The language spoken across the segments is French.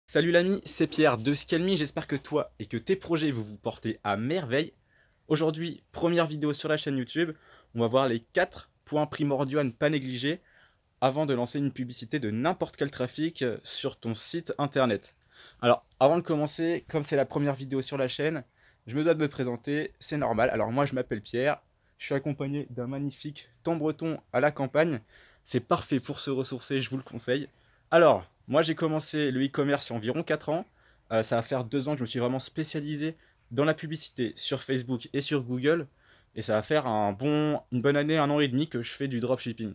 Salut l'ami, c'est Pierre de Scalmi, j'espère que toi et que tes projets vous portez à merveille. Aujourd'hui, première vidéo sur la chaîne YouTube, on va voir les 4 points primordiaux à ne pas négliger avant de lancer une publicité de n'importe quel trafic sur ton site internet. Alors, avant de commencer, comme c'est la première vidéo sur la chaîne, je me dois de me présenter, c'est normal. Alors moi je m'appelle Pierre, je suis accompagné d'un magnifique thon breton à la campagne. C'est parfait pour se ressourcer, je vous le conseille. Alors, moi j'ai commencé le e-commerce il y a environ 4 ans. Ça va faire 2 ans que je me suis vraiment spécialisé dans la publicité sur Facebook et sur Google. Et ça va faire une bonne année, 1 an et demi que je fais du dropshipping.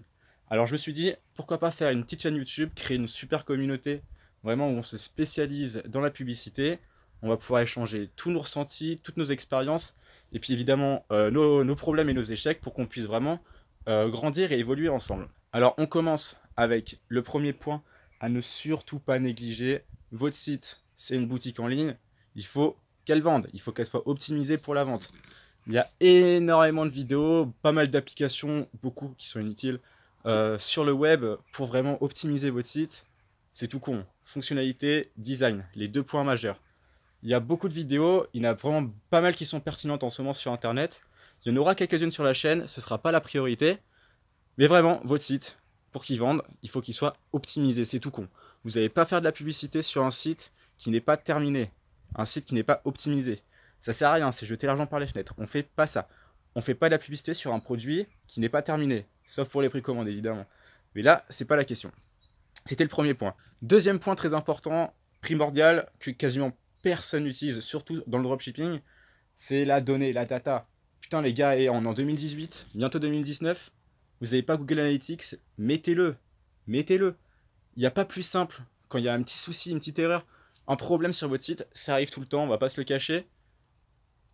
Alors je me suis dit, pourquoi pas faire une petite chaîne YouTube, créer une super communauté, vraiment où on se spécialise dans la publicité. On va pouvoir échanger tous nos ressentis, toutes nos expériences, et puis évidemment nos problèmes et nos échecs pour qu'on puisse vraiment grandir et évoluer ensemble. Alors on commence avec le premier point à ne surtout pas négliger. Votre site, c'est une boutique en ligne, il faut qu'elle vende, il faut qu'elle soit optimisée pour la vente. Il y a énormément de vidéos, pas mal d'applications, beaucoup qui sont inutiles, sur le web pour vraiment optimiser votre site. C'est tout con. Fonctionnalité, design, les 2 points majeurs. Il y a beaucoup de vidéos, il y en a vraiment pas mal qui sont pertinentes en ce moment sur internet. Il y en aura quelques-unes sur la chaîne, ce ne sera pas la priorité. Mais vraiment, votre site, pour qu'il vende, il faut qu'il soit optimisé, c'est tout con. Vous n'allez pas faire de la publicité sur un site qui n'est pas terminé, un site qui n'est pas optimisé. Ça sert à rien, c'est jeter l'argent par les fenêtres. On fait pas ça. On fait pas de la publicité sur un produit qui n'est pas terminé, sauf pour les précommandes évidemment. Mais là, c'est pas la question. C'était le premier point. Deuxième point très important, primordial, que quasiment personne n'utilise, surtout dans le dropshipping, c'est la donnée, la data. Putain les gars, et on est en 2018, bientôt 2019, vous n'avez pas Google Analytics, mettez-le. Mettez-le. Il n'y a pas plus simple. Quand il y a un petit souci, une petite erreur, un problème sur votre site, ça arrive tout le temps, on va pas se le cacher.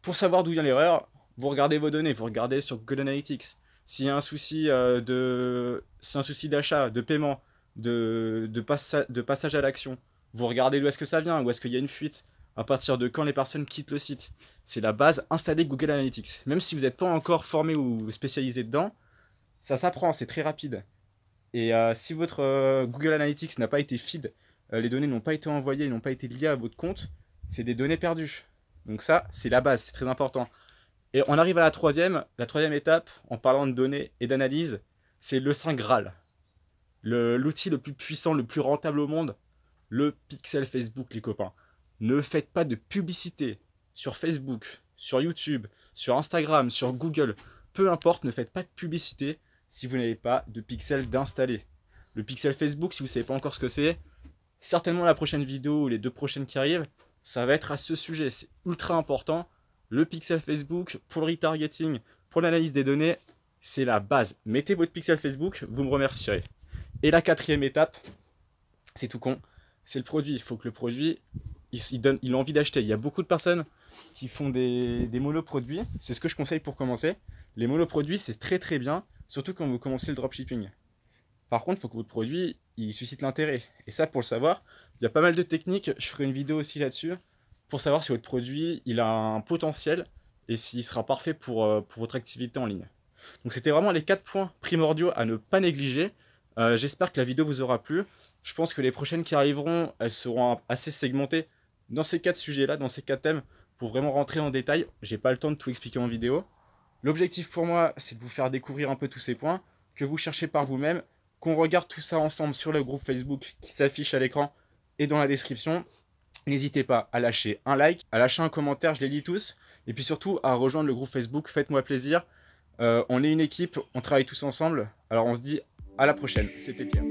Pour savoir d'où vient l'erreur, vous regardez vos données, vous regardez sur Google Analytics. S'il y a un souci d'achat, de paiement, de passage à l'action, vous regardez d'où est-ce que ça vient, où est-ce qu'il y a une fuite, à partir de quand les personnes quittent le site. C'est la base, installez Google Analytics. Même si vous n'êtes pas encore formé ou spécialisé dedans, ça s'apprend, c'est très rapide. Et si votre Google Analytics n'a pas été feed, les données n'ont pas été envoyées, n'ont pas été liées à votre compte, c'est des données perdues. Donc ça, c'est la base, c'est très important. Et on arrive à la troisième étape, en parlant de données et d'analyse, c'est le Saint Graal. L'outil le plus puissant, le plus rentable au monde, le pixel Facebook, les copains. Ne faites pas de publicité sur Facebook, sur YouTube, sur Instagram, sur Google. Peu importe, ne faites pas de publicité si vous n'avez pas de pixel d'installer. Le pixel Facebook, si vous ne savez pas encore ce que c'est, certainement la prochaine vidéo ou les 2 prochaines qui arrivent, ça va être à ce sujet. C'est ultra important. Le pixel Facebook, pour le retargeting, pour l'analyse des données, c'est la base. Mettez votre pixel Facebook, vous me remercierez. Et la 4e étape, c'est tout con, c'est le produit. Il faut que le produit, il a envie d'acheter. Il y a beaucoup de personnes qui font des monoproduits. C'est ce que je conseille pour commencer. Les monoproduits, c'est très très bien, surtout quand vous commencez le dropshipping. Par contre, il faut que votre produit il suscite l'intérêt. Et ça, pour le savoir, il y a pas mal de techniques. Je ferai une vidéo aussi là-dessus pour savoir si votre produit il a un potentiel et s'il sera parfait pour votre activité en ligne. Donc c'était vraiment les 4 points primordiaux à ne pas négliger. J'espère que la vidéo vous aura plu. Je pense que les prochaines qui arriveront, elles seront assez segmentées dans ces 4 sujets-là, dans ces 4 thèmes, pour vraiment rentrer en détail. J'ai pas le temps de tout expliquer en vidéo. L'objectif pour moi, c'est de vous faire découvrir un peu tous ces points, que vous cherchez par vous-même, qu'on regarde tout ça ensemble sur le groupe Facebook qui s'affiche à l'écran et dans la description. N'hésitez pas à lâcher un like, à lâcher un commentaire, je les lis tous. Et puis surtout à rejoindre le groupe Facebook, faites-moi plaisir. On est une équipe, on travaille tous ensemble. Alors on se dit à la prochaine, c'était Pierre.